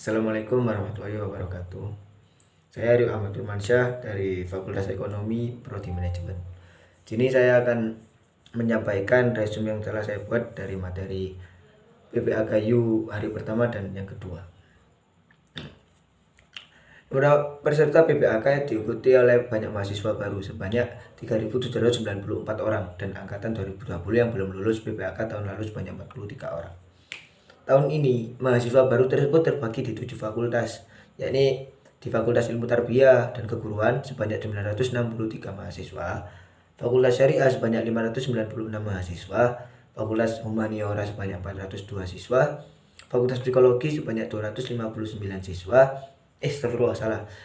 Assalamualaikum warahmatullahi wabarakatuh. Saya Arif Ahmad Firmansyah dari Fakultas Ekonomi Prodi Manajemen. Sini saya akan menyampaikan resume yang telah saya buat dari materi PPAKU hari pertama dan yang kedua. Peserta PPAK diikuti oleh banyak mahasiswa baru sebanyak 3.794 orang dan angkatan 2020 yang belum lulus PPAK tahun lalu sebanyak 43 orang. Tahun ini, mahasiswa baru tersebut terbagi di 7 fakultas, yakni di Fakultas Ilmu Tarbiyah dan Keguruan sebanyak 963 mahasiswa, Fakultas Syariah sebanyak 596 mahasiswa, Fakultas Humaniora sebanyak 402 siswa, Fakultas Psikologi sebanyak 259 siswa,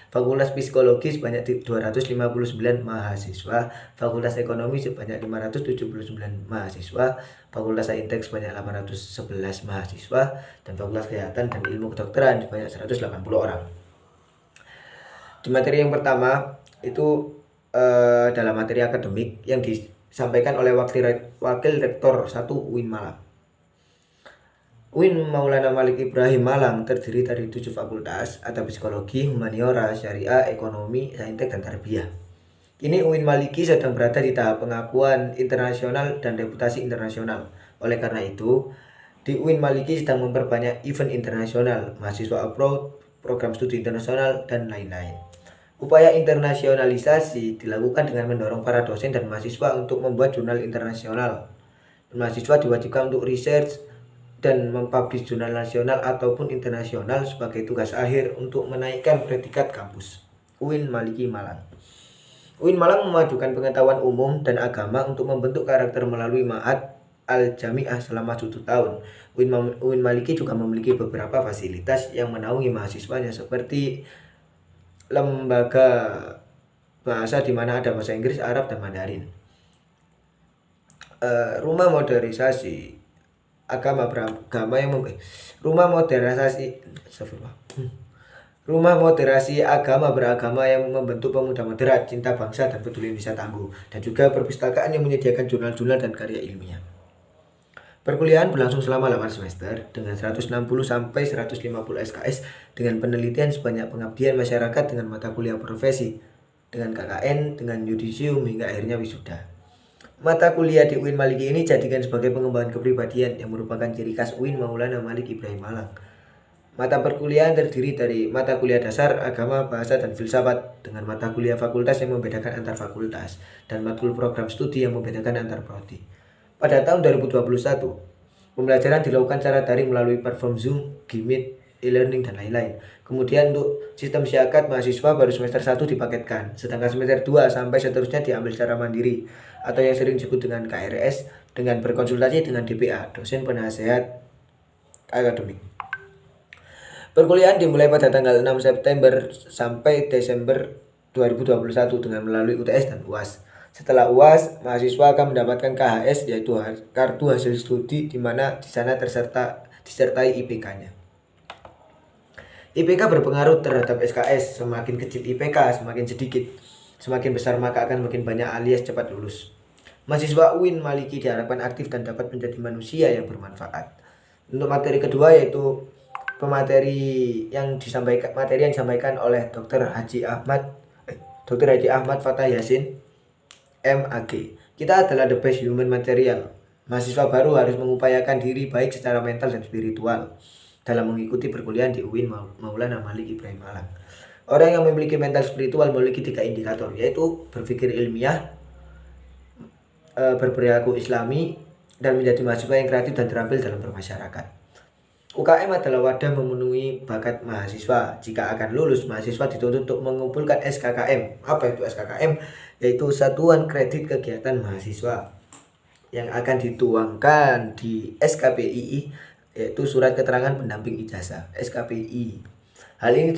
Fakultas Psikologi sebanyak 259 mahasiswa, Fakultas Ekonomi sebanyak 579 mahasiswa, Fakultas Saintek sebanyak 811 mahasiswa, dan Fakultas Kesehatan dan Ilmu Kedokteran sebanyak 180 orang. Di materi yang pertama itu dalam materi akademik yang disampaikan oleh Wakil Rektor 1 UIN Malang. UIN Maulana Malik Ibrahim Malang terdiri dari 7 fakultas, ada Psikologi, Humaniora, Syariah, Ekonomi, Saintek, dan Tarbiyah. Kini UIN Maliki sedang berada di tahap pengakuan internasional dan reputasi internasional. Oleh karena itu, di UIN Maliki sedang memperbanyak event internasional, mahasiswa abroad, program studi internasional, dan lain-lain. Upaya internasionalisasi dilakukan dengan mendorong para dosen dan mahasiswa untuk membuat jurnal internasional. Mahasiswa diwajibkan untuk research dan mempublish jurnal nasional ataupun internasional sebagai tugas akhir untuk menaikkan predikat kampus. UIN Maliki Malang. UIN Malang memajukan pengetahuan umum dan agama untuk membentuk karakter melalui Ma'had Al-Jami'ah selama 7 tahun. UIN Maliki juga memiliki beberapa fasilitas yang menaungi mahasiswanya seperti lembaga bahasa di mana ada bahasa Inggris, Arab, dan Mandarin. Rumah modernisasi agama beragama yang rumah moderasi agama beragama yang membentuk pemuda moderat, cinta bangsa, dan peduli Indonesia tangguh, dan juga perpustakaan yang menyediakan jurnal-jurnal dan karya ilmiah. Perkuliahan berlangsung selama 8 semester dengan 160 sampai 150 SKS dengan penelitian sebanyak pengabdian masyarakat dengan mata kuliah profesi, dengan KKN, dengan yudisium hingga akhirnya wisuda. Mata kuliah di UIN Maliki ini jadikan sebagai pengembangan kepribadian yang merupakan ciri khas UIN Maulana Malik Ibrahim Malang. Mata perkuliahan terdiri dari mata kuliah dasar, agama, bahasa, dan filsafat dengan mata kuliah fakultas yang membedakan antar fakultas dan matkul program studi yang membedakan antar prodi. Pada tahun 2021, pembelajaran dilakukan secara daring melalui platform Zoom, Gmeet, e-learning, dan lain-lain. Kemudian untuk sistem syakat mahasiswa baru semester 1 dipaketkan, sedangkan semester 2 sampai seterusnya diambil secara mandiri atau yang sering disebut dengan KRS dengan berkonsultasi dengan DPA, dosen penasehat akademik. Perkuliahan dimulai pada tanggal 6 September sampai Desember 2021 dengan melalui UTS dan UAS. Setelah UAS, mahasiswa akan mendapatkan KHS yaitu kartu hasil studi di mana di sana disertai IPK-nya. IPK berpengaruh terhadap SKS, semakin kecil IPK semakin sedikit, semakin besar maka akan makin banyak alias cepat lulus. Mahasiswa UIN Maliki diharapkan aktif dan dapat menjadi manusia yang bermanfaat. Untuk materi kedua yaitu materi yang disampaikan oleh Dr. Haji Ahmad Fatah Yasin MAG. Kita adalah the best human material. Mahasiswa baru harus mengupayakan diri baik secara mental dan spiritual dalam mengikuti perkuliahan di UIN Maulana Malik Ibrahim Malang. Orang yang memiliki mental spiritual memiliki 3 indikator, yaitu berpikir ilmiah, berperilaku islami, dan menjadi mahasiswa yang kreatif dan terampil dalam bermasyarakat. UKM adalah wadah memenuhi bakat mahasiswa. Jika akan lulus, mahasiswa dituntut untuk mengumpulkan SKKM. Apa itu SKKM? Yaitu Satuan Kredit Kegiatan Mahasiswa yang akan dituangkan di SKPII, yaitu Surat Keterangan Pendamping Ijazah (SKPI). Hal ini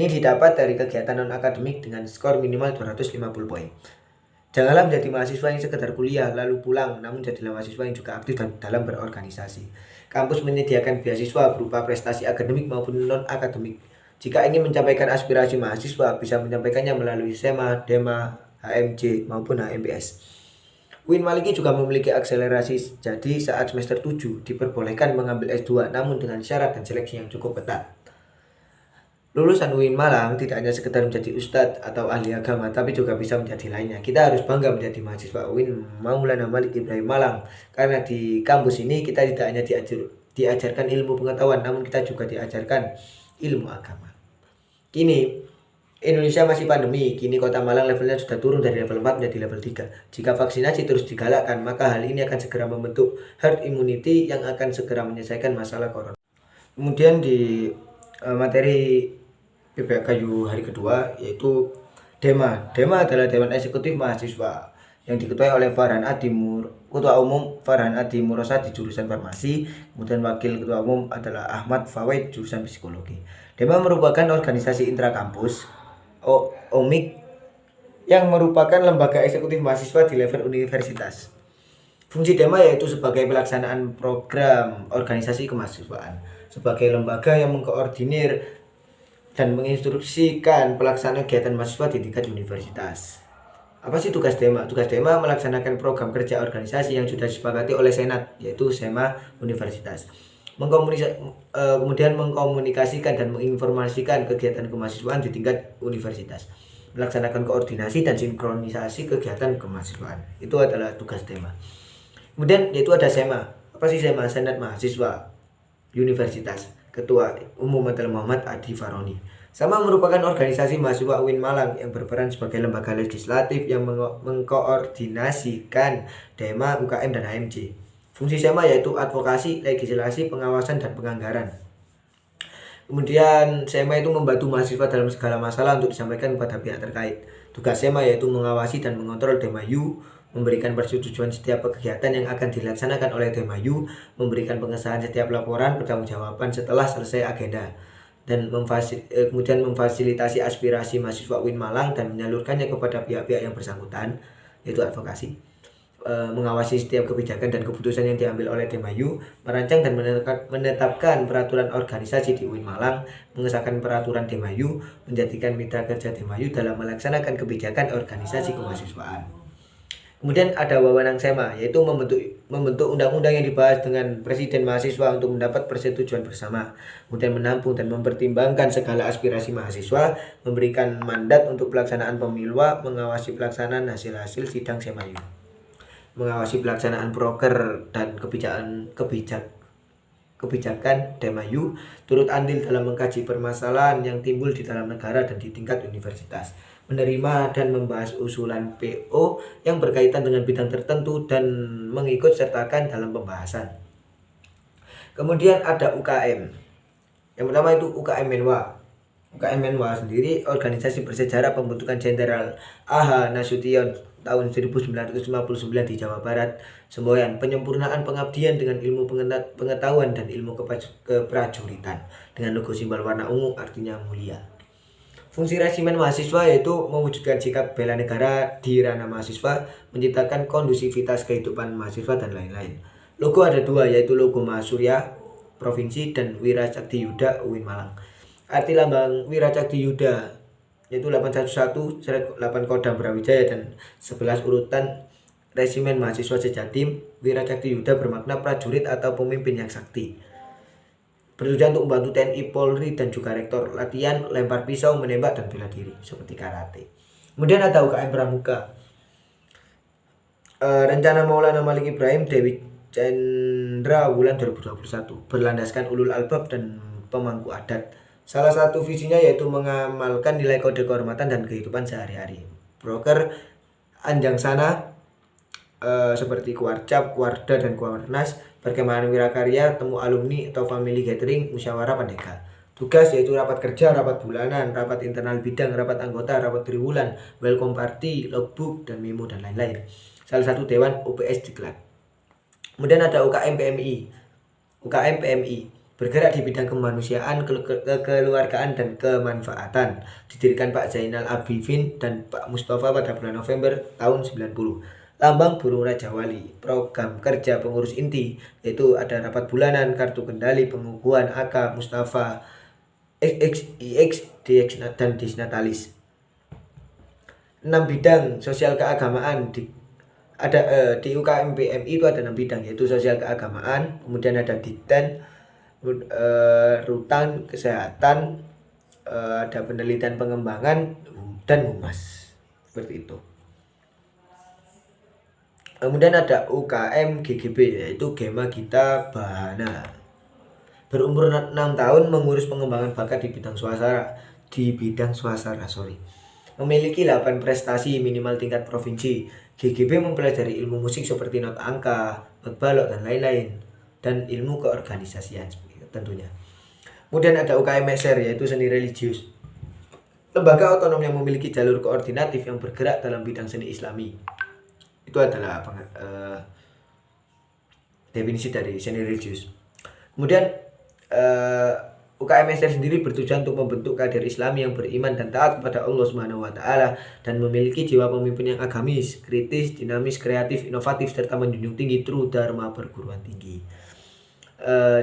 didapat dari kegiatan non-akademik dengan skor minimal 250 poin. Janganlah menjadi mahasiswa yang sekedar kuliah lalu pulang, namun jadilah mahasiswa yang juga aktif dalam berorganisasi. Kampus menyediakan beasiswa berupa prestasi akademik maupun non-akademik. Jika ingin menyampaikan aspirasi mahasiswa, bisa menyampaikannya melalui SEMA, DEMA, HMJ, maupun HMBS. UIN Maliki juga memiliki akselerasi, jadi saat semester 7 diperbolehkan mengambil S2 namun dengan syarat dan seleksi yang cukup ketat. Lulusan UIN Malang tidak hanya sekedar menjadi ustadz atau ahli agama, tapi juga bisa menjadi lainnya. Kita harus bangga menjadi mahasiswa UIN Maulana Malik Ibrahim Malang, karena di kampus ini kita tidak hanya diajarkan ilmu pengetahuan, namun kita juga diajarkan ilmu agama. Kini Indonesia masih pandemi, kini kota Malang levelnya sudah turun dari level 4 menjadi level 3. Jika vaksinasi terus digalakkan, maka hal ini akan segera membentuk herd immunity yang akan segera menyelesaikan masalah corona. Kemudian di materi PPKU hari kedua yaitu DEMA. DEMA adalah Dewan Eksekutif Mahasiswa yang diketuai oleh Ketua Umum Farhan Adi Murosadi jurusan Farmasi, kemudian Wakil Ketua Umum adalah Ahmad Fawaid jurusan Psikologi. DEMA merupakan organisasi intrakampus OMIK yang merupakan lembaga eksekutif mahasiswa di level universitas. Fungsi DEMA yaitu sebagai pelaksanaan program organisasi kemahasiswaan, sebagai lembaga yang mengkoordinir dan menginstruksikan pelaksanaan kegiatan mahasiswa di tingkat universitas. Apa sih tugas DEMA? Tugas DEMA melaksanakan program kerja organisasi yang sudah disepakati oleh Senat, yaitu SEMA Universitas. Kemudian mengkomunikasikan dan menginformasikan kegiatan kemahasiswaan di tingkat universitas, melaksanakan koordinasi dan sinkronisasi kegiatan kemahasiswaan. Itu adalah tugas DEMA. Kemudian yaitu ada SEMA. Apa sih SEMA? Senat Mahasiswa Universitas. Ketua Umum adalah Muhammad Adi Faroni. SEMA merupakan organisasi mahasiswa UIN Malang yang berperan sebagai lembaga legislatif yang mengkoordinasikan DEMA, UKM, dan HMJ. Fungsi SEMA yaitu advokasi, legislasi, pengawasan, dan penganggaran. Kemudian SEMA itu membantu mahasiswa dalam segala masalah untuk disampaikan kepada pihak terkait. Tugas SEMA yaitu mengawasi dan mengontrol DEMA-U, memberikan persetujuan setiap kegiatan yang akan dilaksanakan oleh DEMA-U, memberikan pengesahan setiap laporan pertanggungjawaban setelah selesai agenda, dan kemudian memfasilitasi aspirasi mahasiswa UIN Malang dan menyalurkannya kepada pihak-pihak yang bersangkutan, yaitu advokasi. Mengawasi setiap kebijakan dan keputusan yang diambil oleh DEMA-U, merancang dan menetapkan peraturan organisasi di UIN Malang, mengesahkan peraturan DEMA-U, menjadikan mitra kerja DEMA-U dalam melaksanakan kebijakan organisasi kemahasiswaan. Kemudian ada wewenang SEMA, yaitu membentuk undang-undang yang dibahas dengan presiden mahasiswa untuk mendapat persetujuan bersama, kemudian menampung dan mempertimbangkan segala aspirasi mahasiswa, memberikan mandat untuk pelaksanaan pemilu, mengawasi pelaksanaan hasil-hasil sidang SEMA-U, mengawasi pelaksanaan proker dan kebijakan DEMA-U, turut andil dalam mengkaji permasalahan yang timbul di dalam negara dan di tingkat universitas, menerima dan membahas usulan PO yang berkaitan dengan bidang tertentu dan mengikut sertakan dalam pembahasan. Kemudian ada UKM. Yang pertama itu UKM Menwa. UKM Menwa sendiri organisasi bersejarah pembentukan Jenderal A.H. Nasution tahun 1959 di Jawa Barat, semboyan penyempurnaan pengabdian dengan ilmu pengetahuan dan ilmu keprajuritan, dengan logo simbol warna ungu artinya mulia. Fungsi resimen mahasiswa yaitu mewujudkan sikap bela negara di ranah mahasiswa, menciptakan kondusivitas kehidupan mahasiswa, dan lain-lain. Logo ada dua, yaitu logo Mahasurya Provinsi dan Wiracakti Yuda UIN Malang. Arti lambang Wiracakti Yuda yaitu 811 8 Kodam Brawijaya dan 11 urutan resimen mahasiswa Sejatim. Wiracakti Yuda bermakna prajurit atau pemimpin yang sakti, bertujuan untuk membantu TNI, Polri, dan juga rektor latihan lempar pisau, menembak, dan bela diri seperti karate. Kemudian ada UKM Pramuka. Rencana Maulana Malik Ibrahim Dewi Cendra Wulan 2021 berlandaskan ulul albab dan pemangku adat. Salah satu visinya yaitu mengamalkan nilai kode kehormatan dan kehidupan sehari-hari. Broker Anjang Sana seperti Kuarcap, Kuarda, dan Kuarnas, perkemahan wirakarya, temu alumni atau family gathering, musyawarah pandega. Tugas yaitu rapat kerja, rapat bulanan, rapat internal bidang, rapat anggota, rapat triwulan, welcome party, logbook, dan memo, dan lain-lain. Salah satu dewan UPS diklat. Kemudian ada UKM PMI. UKM PMI bergerak di bidang kemanusiaan, kekeluargaan, dan kemanfaatan. Didirikan Pak Zainal Abidin dan Pak Mustafa pada bulan November tahun 90. Lambang burung Raja Wali. Program kerja pengurus inti yaitu ada rapat bulanan, kartu kendali, pengukuhan AK, Mustafa, XX, DX, dan Disnatalis. 6 bidang sosial keagamaan Ada di UKM PMI itu ada 6 bidang, yaitu sosial keagamaan, kemudian ada Dikten, rutan, kesehatan, ada penelitian pengembangan, dan humas. Seperti itu. Kemudian ada UKM GGB, yaitu Gema Gita Bahana. Berumur 6 tahun, mengurus pengembangan bakat di bidang swasara, memiliki 8 prestasi minimal tingkat provinsi. GGB mempelajari ilmu musik seperti not angka, not balok, dan lain-lain, dan ilmu keorganisasian tentunya. Kemudian ada UKM MESER, yaitu seni religius, lembaga otonom yang memiliki jalur koordinatif yang bergerak dalam bidang seni Islami. Itu adalah definisi dari seni religius. Kemudian UKM MESER sendiri bertujuan untuk membentuk kader Islami yang beriman dan taat kepada Allah Subhanahu wa taala dan memiliki jiwa pemimpin yang agamis, kritis, dinamis, kreatif, inovatif, serta menjunjung tinggi true dharma perguruan tinggi.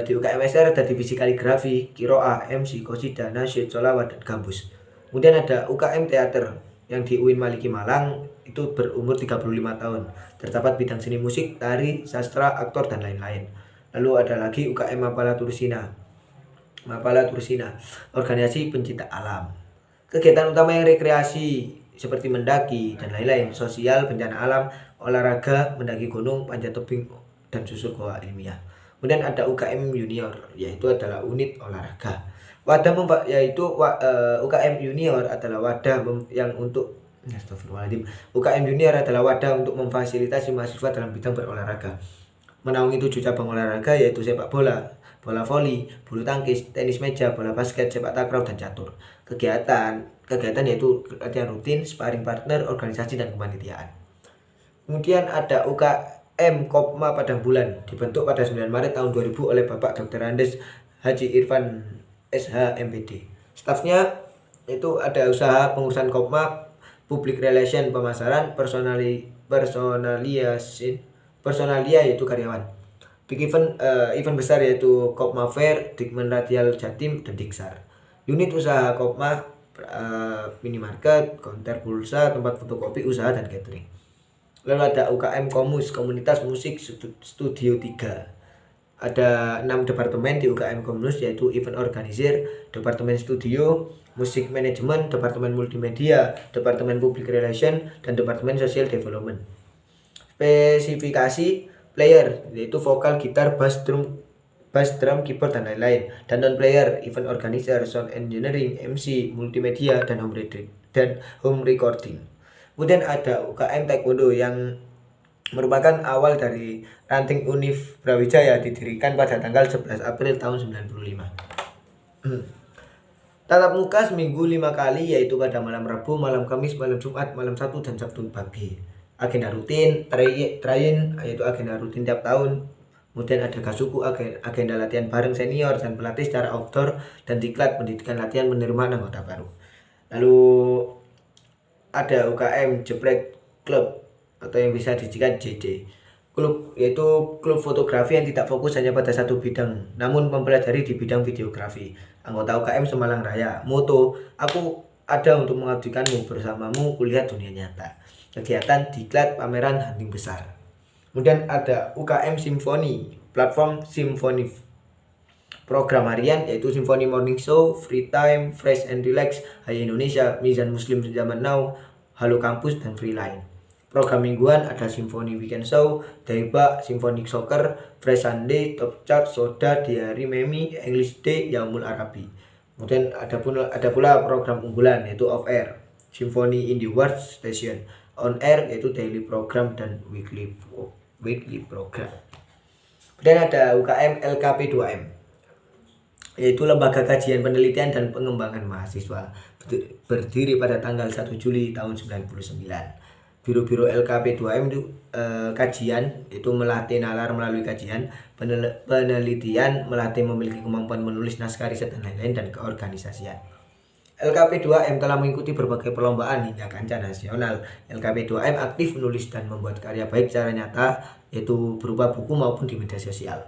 Di UKM MESER ada divisi kaligrafi, qiraah, MC, qasidah, nasyid, sholawat, dan gambus. Kemudian ada UKM teater yang di UIN Maliki Malang, itu berumur 35 tahun, terdapat bidang seni musik, tari, sastra, aktor, dan lain-lain. Lalu ada lagi UKM Mapala Tursina, organisasi pencinta alam. Kegiatan utama yang rekreasi seperti mendaki dan lain-lain, sosial, bencana alam, olahraga, mendaki gunung, panjat tebing, dan susur goa ilmiah. Kemudian ada UKM Junior, yaitu adalah unit olahraga. UKM Junior adalah wadah yang untuk UKM Junior adalah wadah untuk memfasilitasi mahasiswa dalam bidang berolahraga. Menaungi 7 cabang olahraga, yaitu sepak bola, bola voli, bulu tangkis, tenis meja, bola basket, sepak takraw, dan catur. Kegiatan yaitu latihan rutin, sparring partner, organisasi, dan kepanitiaan. Kemudian ada UKM Kopma Padang Bulan, dibentuk pada 9 Maret tahun 2000 oleh Bapak Dr. Andes Haji Irfan SH MPD. Stafnya itu ada usaha pengurusan Kopma, public relation, pemasaran, personalia yaitu karyawan. Big event besar yaitu Kopma Fair, Dikmen Radial Jatim, dan Diksar. Unit usaha Kopma, minimarket, konter pulsa, tempat fotokopi, usaha, dan catering. Lalu ada UKM Komus, komunitas musik studio 3. Ada 6 departemen di UKM Komus, yaitu event organizer, departemen studio, musik manajemen, departemen multimedia, departemen public relation, dan departemen social development. Spesifikasi player yaitu vokal, gitar, bass drum, keyboard, dan lain-lain. Dan non player, event organizer, sound engineering, MC, multimedia, dan home recording. Kemudian ada UKM Taekwondo yang merupakan awal dari ranting Univ Brawijaya, didirikan pada tanggal 11 April tahun 95. Tatap muka seminggu 5 kali, yaitu pada malam Rabu, malam Kamis, malam Jumat, malam Sabtu, dan Sabtu pagi. Agenda rutin, train, yaitu agenda rutin tiap tahun. Kemudian ada Gasuku, agenda latihan bareng senior dan pelatih secara outdoor, dan Diklat, pendidikan latihan penerimaan anggota baru. Lalu ada UKM Jeprek Club, atau yang bisa disingkat JJ. Klub yaitu klub fotografi yang tidak fokus hanya pada satu bidang, namun mempelajari di bidang videografi. Anggota UKM Semalang Raya. Moto, aku ada untuk mengabdikanmu, bersamamu kulihat dunia nyata. Kegiatan Diklat, pameran hunting besar. Kemudian ada UKM Simfoni, platform Simfoni. Program harian yaitu Simfoni Morning Show, Free Time, Fresh and Relax, Hai Indonesia, Mizan Muslim Zaman Now, Halo Kampus, dan Freeline. Program mingguan ada Simfoni Weekend Show, Daiba, Symphonic Soccer, Fresh Sunday, Top Chart, Soda, Diary Memi, English Day, Yaumul Arabi. Kemudian ada pula program unggulan yaitu Off Air, Symphony Indie World Station, On Air yaitu daily program dan weekly program. Dan ada UKM LKP2M, yaitu Lembaga Kajian Penelitian dan Pengembangan Mahasiswa, berdiri pada tanggal 1 Juli tahun 1999. Biro-biro LKP2M itu kajian, itu melatih nalar melalui kajian, penelitian, melatih memiliki kemampuan menulis naskah riset dan lain-lain, dan keorganisasian. LKP2M telah mengikuti berbagai perlombaan hingga kancah nasional. LKP2M aktif menulis dan membuat karya baik secara nyata, yaitu berupa buku maupun di media sosial.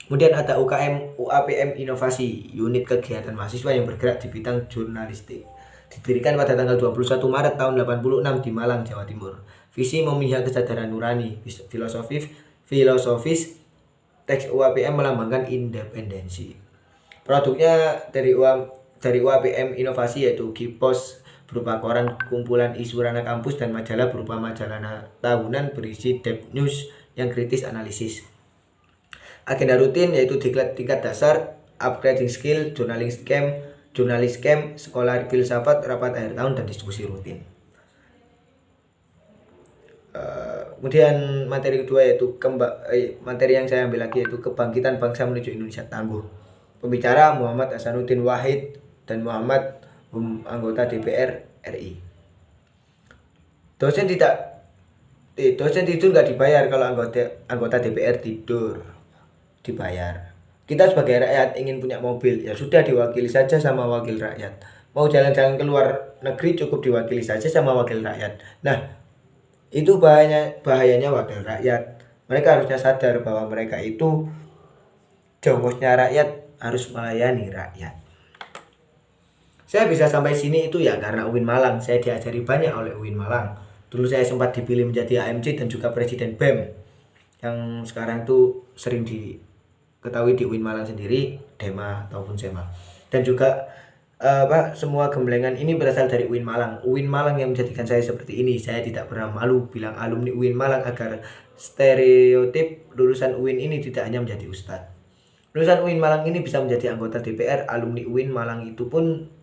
Kemudian ada UKM UAPM Inovasi, unit kegiatan mahasiswa yang bergerak di bidang jurnalistik. Didirikan pada tanggal 21 Maret tahun 86 di Malang, Jawa Timur. Visi memihak kesadaran nurani. Filosofis teks UAPM melambangkan independensi. Produknya dari UAPM inovasi yaitu Kipos berupa koran kumpulan isu ranah kampus dan majalah berupa majalah tahunan berisi depth news yang kritis analisis. Agenda rutin yaitu diklat tingkat dasar, upgrading skill, journaling camp, sekolah filsafat, rapat akhir tahun, dan diskusi rutin. Kemudian materi kedua yaitu materi yang saya ambil lagi yaitu kebangkitan bangsa menuju Indonesia tangguh. Pembicara Muhammad Hasanuddin Wahid dan Muhammad anggota DPR RI. Dosen tidur nggak dibayar, kalau anggota DPR tidur dibayar. Kita sebagai rakyat ingin punya mobil, ya sudah diwakili saja sama wakil rakyat. Mau jalan-jalan ke luar negeri cukup diwakili saja sama wakil rakyat. Nah, itu bahayanya wakil rakyat. Mereka harusnya sadar bahwa mereka itu jongosnya rakyat, harus melayani rakyat. Saya bisa sampai sini itu ya karena UIN Malang. Saya diajari banyak oleh UIN Malang. Dulu saya sempat dipilih menjadi AMC dan juga Presiden BEM, yang sekarang tuh sering diketahui di UIN Malang sendiri, DEMA ataupun SEMA. Dan juga semua gemblengan ini berasal dari UIN Malang. UIN Malang yang menjadikan saya seperti ini. Saya tidak pernah malu bilang alumni UIN Malang agar stereotip lulusan UIN ini tidak hanya menjadi ustadz. Lulusan UIN Malang ini bisa menjadi anggota DPR. Alumni UIN Malang itu pun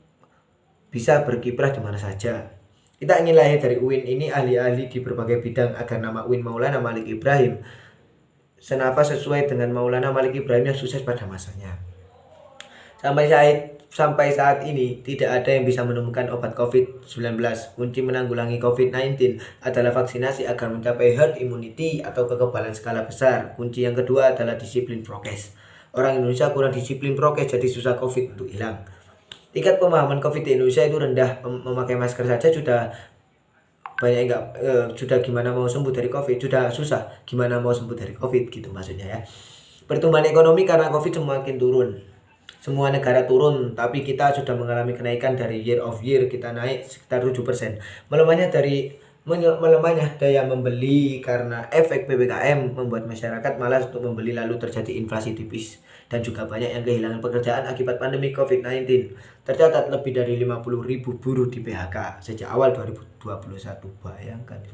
bisa berkiprah di mana saja. Kita ingin lahir dari UIN ini ahli-ahli di berbagai bidang agar nama UIN Maulana Malik Ibrahim senafas sesuai dengan Maulana Malik Ibrahim yang sukses pada masanya. Sampai saat ini tidak ada yang bisa menemukan obat COVID-19. Kunci menanggulangi COVID-19 adalah vaksinasi agar mencapai herd immunity atau kekebalan skala besar. Kunci yang kedua adalah disiplin prokes. Orang Indonesia kurang disiplin prokes, jadi susah COVID untuk hilang. Tingkat pemahaman COVID di Indonesia itu rendah. Memakai masker saja sudah banyak sudah gimana mau sembuh dari COVID, sudah susah gimana mau sembuh dari COVID gitu maksudnya ya. Pertumbuhan ekonomi karena COVID semakin turun. Semua negara turun, tapi kita sudah mengalami kenaikan dari year of year, kita naik sekitar 7%. Melemahnya daya membeli karena efek PPKM membuat masyarakat malas untuk membeli, lalu terjadi inflasi tipis. Dan juga banyak yang kehilangan pekerjaan akibat pandemi COVID-19. Tercatat lebih dari 50.000 buruh di PHK sejak awal 2021. Bayangkan itu.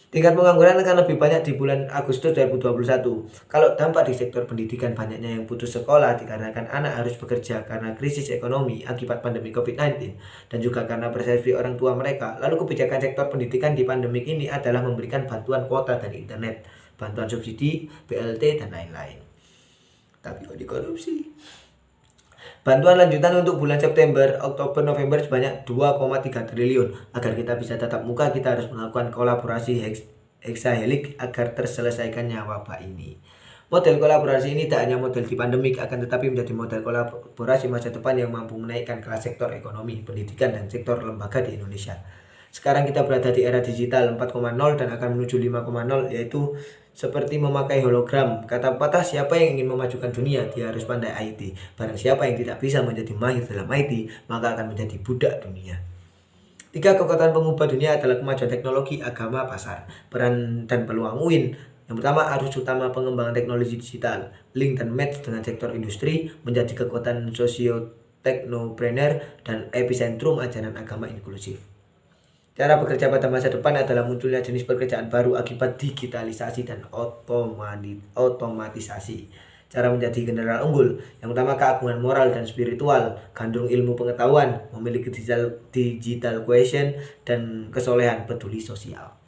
Tingkat pengangguran akan lebih banyak di bulan Agustus 2021. Kalau dampak di sektor pendidikan, banyaknya yang putus sekolah dikarenakan anak harus bekerja karena krisis ekonomi akibat pandemi COVID-19 dan juga karena persepsi orang tua mereka. Lalu kebijakan sektor pendidikan di pandemi ini adalah memberikan bantuan kuota dari internet, bantuan subsidi, BLT, dan lain-lain. Tapi kok dikorupsi? Bantuan lanjutan untuk bulan September, Oktober, November sebanyak 2,3 triliun. Agar kita bisa tatap muka, kita harus melakukan kolaborasi hexahelik agar terselesaikannya wabah ini. Model kolaborasi ini tak hanya model di pandemik, akan tetapi menjadi model kolaborasi masa depan yang mampu menaikkan kelas sektor ekonomi, pendidikan, dan sektor lembaga di Indonesia. Sekarang kita berada di era digital 4.0 dan akan menuju 5.0, yaitu seperti memakai hologram. Kata pepatah, siapa yang ingin memajukan dunia, dia harus pandai IT. Barang siapa yang tidak bisa menjadi mahir dalam IT, maka akan menjadi budak dunia. 3 kekuatan pengubah dunia adalah kemajuan teknologi, agama, pasar. Peran dan peluang UIN. Yang pertama, arus utama pengembangan teknologi digital, link dan match dengan sektor industri, menjadi kekuatan socio-teknopreneur dan epicentrum ajaran agama inklusif. Cara bekerja pada masa depan adalah munculnya jenis pekerjaan baru akibat digitalisasi dan otomatisasi. Cara menjadi general unggul. Yang pertama, keagungan moral dan spiritual, gandrung ilmu pengetahuan, memiliki digital quotient, dan kesolehan peduli sosial.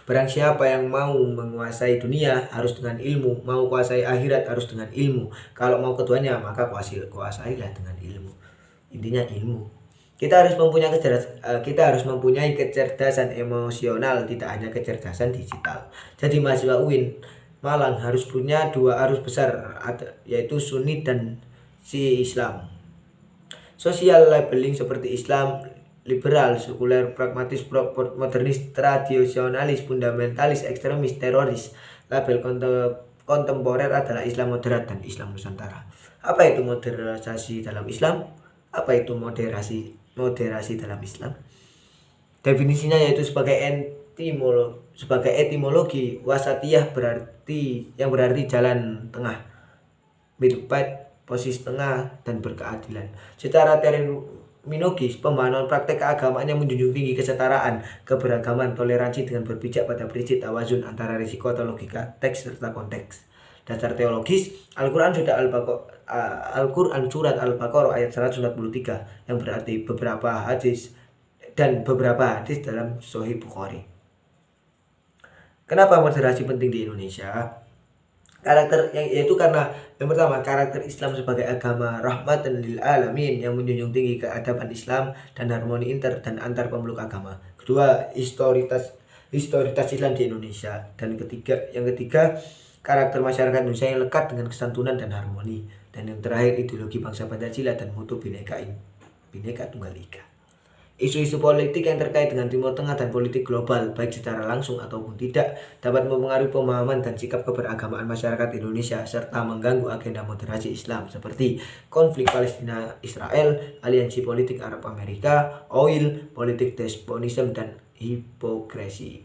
Barang siapa yang mau menguasai dunia harus dengan ilmu, mau kuasai akhirat harus dengan ilmu. Kalau mau keduanya maka kuasailah dengan ilmu. Intinya ilmu. Kita harus mempunyai kecerdasan emosional, tidak hanya kecerdasan digital. Jadi mahasiswa UIN Malang harus punya 2 arus besar, yaitu Sunni dan si Islam. Sosial labeling seperti Islam, liberal, sekuler, pragmatis, modernis, tradisionalis, fundamentalis, ekstremis, teroris. Label kontemporer adalah Islam moderat dan Islam Nusantara. Apa itu moderasi dalam Islam? Apa itu moderasi dalam Islam? Definisinya yaitu sebagai etimologi wasatiyah yang berarti jalan tengah, middle path, posisi tengah dan berkeadilan. Secara terminologis, pemahaman praktek keagamaan yang menjunjung tinggi kesetaraan, keberagaman, toleransi dengan berpijak pada prinsip tawazun antara risiko atau logika teks serta konteks. Dasar teologis, Al-Quran surat Al-Baqarah ayat 143 yang berarti beberapa hadis dalam Sahih Bukhari. Kenapa moderasi penting di Indonesia? Yaitu karena yang pertama, karakter Islam sebagai agama rahmatan lil alamin yang menjunjung tinggi keadaban Islam dan harmoni inter dan antar pemeluk agama. Kedua, historitas Islam di Indonesia. Dan yang ketiga, karakter masyarakat Indonesia yang lekat dengan kesantunan dan harmoni. Dan yang terakhir, ideologi bangsa Pancasila dan mutu Bhinneka Tunggal Ika. Isu-isu politik yang terkait dengan Timur Tengah dan politik global, baik secara langsung ataupun tidak, dapat mempengaruhi pemahaman dan sikap keberagamaan masyarakat Indonesia serta mengganggu agenda moderasi Islam seperti konflik Palestina-Israel, aliansi politik Arab-Amerika, oil, politik despotisme, dan hipokrasi.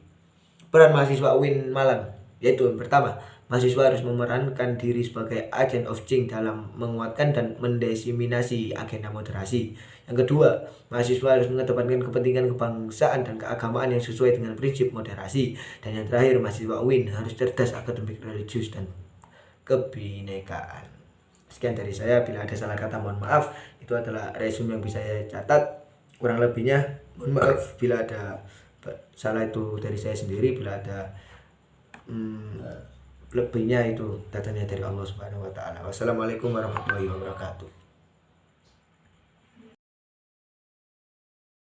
Peran mahasiswa UIN Malang, yaitu yang pertama, mahasiswa harus memerankan diri sebagai agent of change dalam menguatkan dan mendesiminasi agenda moderasi. Yang kedua, mahasiswa harus mengedepankan kepentingan kebangsaan dan keagamaan yang sesuai dengan prinsip moderasi. Dan yang terakhir, mahasiswa UIN harus cerdas, akademik, religius, dan kebinekaan. Sekian dari saya, bila ada salah kata mohon maaf. Itu adalah resume yang bisa saya catat. Kurang lebihnya mohon maaf bila ada salah, itu dari saya sendiri. Bila ada lebihnya itu datanya dari Allah Subhanahu wa taala. Wassalamualaikum warahmatullahi wabarakatuh.